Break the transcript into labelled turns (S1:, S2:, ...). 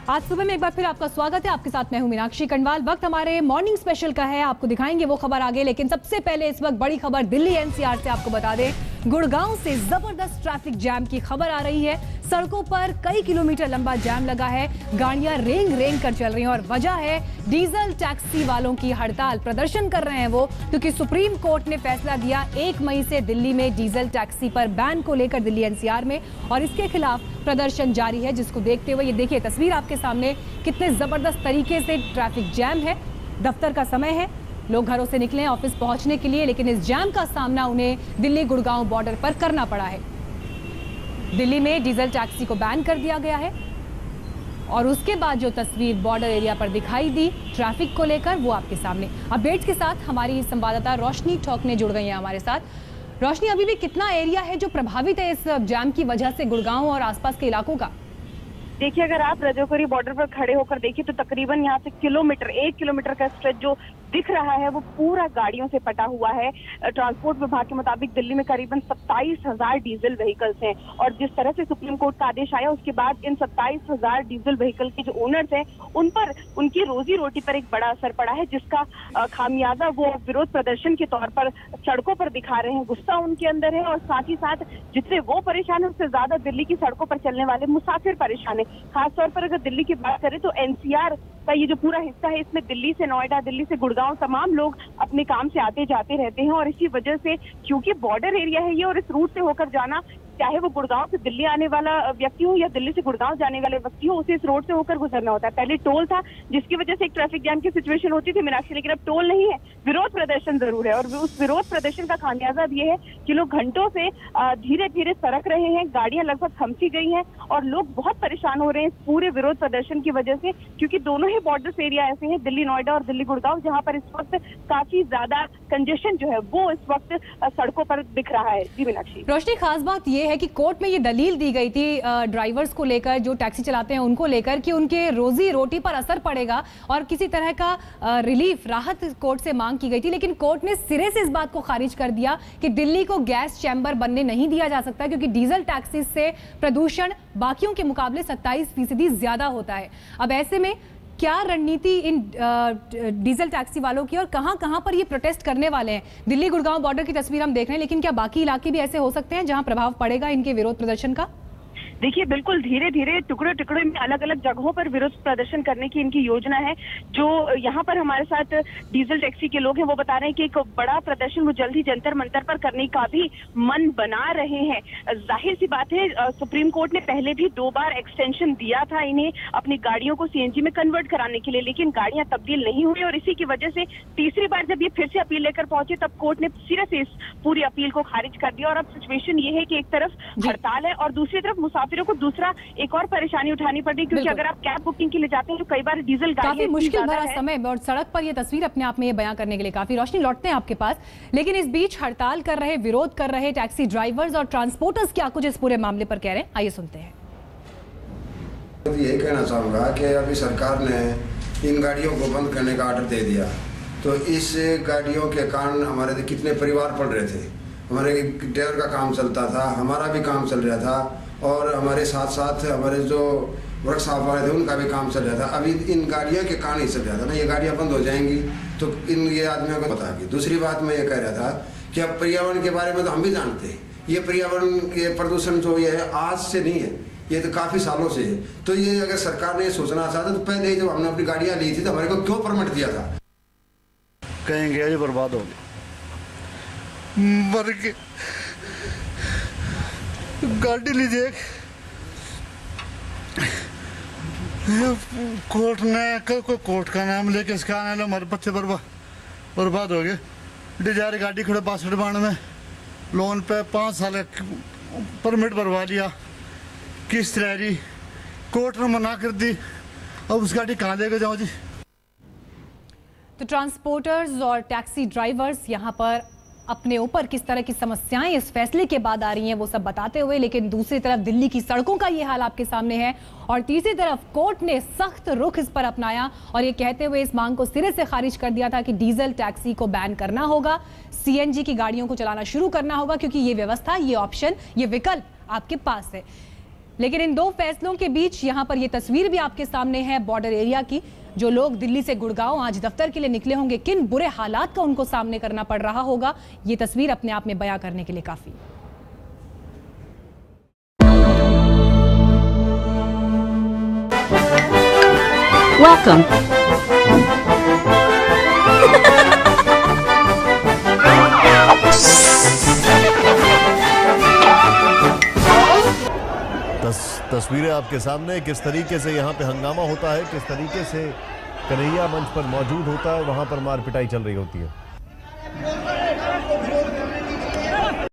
S1: आज सुबह में एक बार फिर आपका स्वागत है। आपके साथ मैं हूं मीनाक्षी कंडवाल। वक्त हमारे मॉर्निंग स्पेशल का है, आपको दिखाएंगे वो खबर आगे, लेकिन सबसे पहले इस वक्त बड़ी खबर दिल्ली एनसीआर से आपको बता दें। गुड़गांव से जबरदस्त ट्रैफिक जैम की खबर आ रही है। सड़कों पर कई किलोमीटर लंबा जैम लगा है, गाड़ियां रेंग रेंग कर चल रही हैं और वजह है डीजल टैक्सी वालों की हड़ताल। प्रदर्शन कर रहे हैं वो क्योंकि सुप्रीम कोर्ट ने फैसला दिया 1 मई से दिल्ली में डीजल टैक्सी पर बैन को लेकर दिल्ली एनसीआर में, और इसके खिलाफ प्रदर्शन जारी है, जिसको देखते हुए ये देखिए तस्वीर आपके सामने कितने जबरदस्त तरीके से ट्रैफिक जैम है। दफ्तर का समय है, लोग घरों से निकले हैं ऑफिस पहुंचने के लिए, लेकिन इस जैम का सामना उन्हें दिल्ली गुड़गांव बॉर्डर पर करना पड़ा है। दिल्ली में डीजल टैक्सी को बैन कर दिया गया है और उसके बाद जो तस्वीर बॉर्डर एरिया पर दिखाई दी ट्रैफिक को लेकर वो आपके सामने। अपडेट्स के साथ हमारी संवाददाता रोशनी ठोकने जुड़ गई है हमारे साथ। रोशनी, अभी भी कितना एरिया है जो प्रभावित है इस जैम की वजह से गुड़गांव और आसपास के इलाकों का?
S2: देखिए, अगर आप रजौकरी बॉर्डर पर खड़े होकर देखिए तो तकरीबन यहाँ से 1 किलोमीटर का स्ट्रेच जो दिख रहा है वो पूरा गाड़ियों से पटा हुआ है। ट्रांसपोर्ट विभाग के मुताबिक दिल्ली में करीबन 27,000 डीजल व्हीकल्स हैं और जिस तरह से सुप्रीम कोर्ट का आदेश आया उसके बाद इन 27,000 डीजल व्हीकल के जो ओनर्स हैं उन पर उनकी रोजी रोटी पर एक बड़ा असर पड़ा है, जिसका खामियाजा वो विरोध प्रदर्शन के तौर पर सड़कों पर दिखा रहे हैं। गुस्सा उनके अंदर है और साथ ही साथ जितने वो परेशान है उससे ज्यादा दिल्ली की सड़कों पर चलने वाले मुसाफिर परेशान है। खासतौर पर अगर दिल्ली की बात करें तो एनसीआर का ये जो पूरा हिस्सा है इसमें दिल्ली से नोएडा, दिल्ली से गुड़गांव तमाम लोग अपने काम से आते जाते रहते हैं और इसी वजह से क्योंकि बॉर्डर एरिया है ये और इस रूट से होकर जाना, चाहे वो गुड़गांव से दिल्ली आने वाला व्यक्ति हो या दिल्ली से गुड़गांव जाने वाले व्यक्ति हो, उसे इस रोड से होकर गुजरना होता है। पहले टोल था जिसकी वजह से एक ट्रैफिक जैम की सिचुएशन होती थी मीनाक्षी, लेकिन अब टोल नहीं है, विरोध प्रदर्शन जरूर है और उस विरोध प्रदर्शन का खामियाजा ये है कि लोग घंटों से धीरे धीरे सरक रहे हैं, गाड़ियां लगभग थमसी गई हैं और लोग बहुत परेशान हो रहे हैं इस पूरे विरोध प्रदर्शन की वजह से, क्योंकि दोनों ही बॉर्डर एरिया ऐसे हैं, दिल्ली नोएडा और दिल्ली गुड़गांव, जहां पर इस वक्त काफी ज्यादा कंजेशन जो है वो इस वक्त सड़कों पर दिख रहा है। जी मीनाक्षी।
S1: रोशनी, खास बात यह है कि कोर्ट में ये दलील दी गई थी ड्राइवर्स को लेकर, जो टैक्सी चलाते हैं उनको लेकर, कि उनके रोजी रोटी पर असर पड़ेगा और किसी तरह का रिलीफ, राहत कोर्ट से मांग की गई थी, लेकिन कोर्ट ने सिरे से इस बात को खारिज कर दिया कि दिल्ली को गैस चैम्बर बनने नहीं दिया जा सकता क्योंकि डीजल टैक्सी से प्रदूषण बाकियों के मुकाबले 27% ज्यादा होता है। अब ऐसे में क्या रणनीति इन डीजल टैक्सी वालों की और कहां पर ये प्रोटेस्ट करने वाले हैं? दिल्ली गुड़गांव बॉर्डर की तस्वीर हम देख रहे हैं, लेकिन क्या बाकी इलाके भी ऐसे हो सकते हैं जहां प्रभाव पड़ेगा इनके विरोध प्रदर्शन का?
S2: देखिए, बिल्कुल धीरे धीरे टुकड़े टुकड़े में अलग अलग जगहों पर विरोध प्रदर्शन करने की इनकी योजना है। जो यहाँ पर हमारे साथ डीजल टैक्सी के लोग हैं वो बता रहे हैं कि एक बड़ा प्रदर्शन वो जल्द ही जंतर मंतर पर करने का भी मन बना रहे हैं। जाहिर सी बात है, सुप्रीम कोर्ट ने पहले भी 2 बार एक्सटेंशन दिया था इन्हें अपनी गाड़ियों को सीएनजी में कन्वर्ट कराने के लिए, लेकिन गाड़ियां तब्दील नहीं हुई और इसी की वजह से तीसरी बार जब ये फिर से अपील लेकर पहुंचे तब कोर्ट ने सिरे से इस पूरी अपील को खारिज कर दिया। और अब सिचुएशन ये है कि एक तरफ हड़ताल है और दूसरी तरफ मुसाफिरों को दूसरा एक और परेशानी उठानी पड़ रही, क्योंकि अगर आप कैब बुकिंग के लिए जाते हैं तो कई बार डीजल
S1: काफी मुश्किल भरा समय और सड़क पर यह तस्वीर अपने आप में ये बयां करने के लिए काफी। रोशनी, लौटते हैं आपके पास, लेकिन इस बीच हड़ताल कर रहे, विरोध कर रहे टैक्सी ड्राइवर्स और ट्रांसपोर्टर्स क्या कुछ इस पूरे मामले पर कह रहे हैं, आइए सुनते हैं।
S3: यही कहना चाहूंगा कि अभी सरकार ने इन गाड़ियों को बंद करने का ऑर्डर दे दिया, तो इस गाड़ियों के कारण हमारे कितने परिवार पड़ रहे थे। हमारे ड्राइवर का काम चलता था, हमारा भी काम चल रहा था और हमारे साथ साथ हमारे जो वर्कशॉप वाले थे उनका भी काम चल रहा था। अभी इन गाड़ियों के कारण ही चल रहा था ना, ये गाड़ियाँ बंद हो जाएंगी तो ये आदमियों को पता। दूसरी बात मैं ये कह रहा था कि अब पर्यावरण के बारे में तो हम भी जानते हैं, ये पर्यावरण के प्रदूषण जो ये है आज से नहीं है, ये तो काफ़ी सालों से है। तो ये अगर सरकार ने सोचना चाहता तो पहले जब हमने अपनी गाड़ियाँ ली थी तो हमारे को क्यों परमिट दिया था?
S4: कहेंगे ये बर्बाद हो गए, मर के गाड़ी लीजिए, कोर्ट ने कोर्ट का नाम लेके इसका आने लो, हमारे बच्चे बर्बाद हो गए। डिजायर गाड़ी खड़े 62 बाण में लोन पे 5 साल परमिट भरवा लिया, किस्त रह रही, कोर्ट ने मना कर दी, अब उस गाड़ी कहाँ लेके जाओ जी?
S1: तो ट्रांसपोर्टर्स और टैक्सी ड्राइवर्स यहाँ पर अपने ऊपर किस तरह की समस्याएं इस फैसले के बाद आ रही हैं वो सब बताते हुए, लेकिन दूसरी तरफ दिल्ली की सड़कों का ये हाल आपके सामने है और तीसरी तरफ कोर्ट ने सख्त रुख इस पर अपनाया और ये कहते हुए इस मांग को सिरे से खारिज कर दिया था कि डीजल टैक्सी को बैन करना होगा, सीएनजी की गाड़ियों को चलाना शुरू करना होगा, क्योंकि ये व्यवस्था, ये ऑप्शन, ये विकल्प आपके पास है। लेकिन इन दो फैसलों के बीच यहां पर यह तस्वीर भी आपके सामने है बॉर्डर एरिया की। जो लोग दिल्ली से गुड़गांव आज दफ्तर के लिए निकले होंगे, किन बुरे हालात का उनको सामने करना पड़ रहा होगा, ये तस्वीर अपने आप में बयां करने के लिए काफी।
S5: Welcome.
S6: तस्वीरें आपके सामने, किस तरीके से यहाँ पे हंगामा होता है, किस तरीके से कन्हैया मंच पर मौजूद होता है, वहाँ पर मार पिटाई चल रही होती है।